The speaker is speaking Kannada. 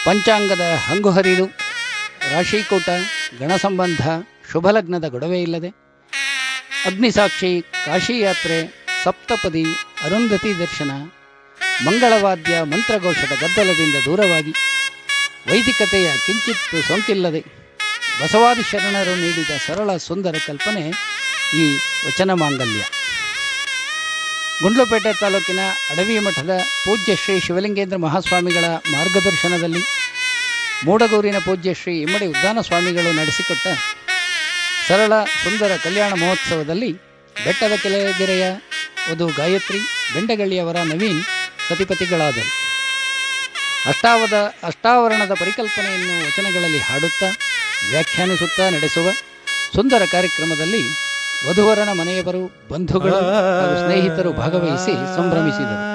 ಪಂಚಾಂಗದ ಹಂಗು ಹರಿದು ರಾಶಿಕೂಟ ಗಣಸಂಬಂಧ ಶುಭಲಗ್ನದ ಗೊಡವೆ ಇಲ್ಲದೆ ಅಗ್ನಿಸಾಕ್ಷಿ ಕಾಶಿಯಾತ್ರೆ ಸಪ್ತಪದಿ ಅರುಂಧತಿ ದರ್ಶನ ಮಂಗಳವಾದ್ಯ ಮಂತ್ರಘೋಷದ ಗದ್ದಲದಿಂದ ದೂರವಾಗಿ ವೈದಿಕತೆಯ ಕಿಂಚಿತ್ ಸೋಂಕಿಲ್ಲದೆ ಬಸವಾದಿ ಶರಣರು ನೀಡಿದ ಸರಳ ಸುಂದರ ಕಲ್ಪನೆ ಈ ವಚನ ಮಾಂಗಲ್ಯ. ಗುಂಡ್ಲುಪೇಟೆ ತಾಲೂಕಿನ ಅಡವಿ ಮಠದ ಪೂಜ್ಯ ಶ್ರೀ ಶಿವಲಿಂಗೇಂದ್ರ ಮಹಾಸ್ವಾಮಿಗಳ ಮಾರ್ಗದರ್ಶನದಲ್ಲಿ ಮೂಡಗೂರಿನ ಪೂಜ್ಯ ಶ್ರೀ ಇಮ್ಮಡಿ ಉದ್ದಾನ ಸ್ವಾಮಿಗಳು ನಡೆಸಿಕೊಟ್ಟ ಸರಳ ಸುಂದರ ಕಲ್ಯಾಣ ಮಹೋತ್ಸವದಲ್ಲಿ ಬೆಟ್ಟದ ಕೆಳಗೆರೆಯ ವಧು ಗಾಯತ್ರಿ ಬೆಂಡಗಳ್ಳಿಯವರ ನವೀನ್ ಸತಿಪತಿಗಳಾದರು. ಅಷ್ಟಾವರಣದ ಪರಿಕಲ್ಪನೆಯನ್ನು ವಚನಗಳಲ್ಲಿ ಹಾಡುತ್ತಾ ವ್ಯಾಖ್ಯಾನಿಸುತ್ತಾ ನಡೆಸುವ ಸುಂದರ ಕಾರ್ಯಕ್ರಮದಲ್ಲಿ ವಧುವರನ ಮನೆಯವರು ಬಂಧುಗಳು ಹಾಗೂ ಸ್ನೇಹಿತರು ಭಾಗವಹಿಸಿ ಸಂಭ್ರಮಿಸಿದರು.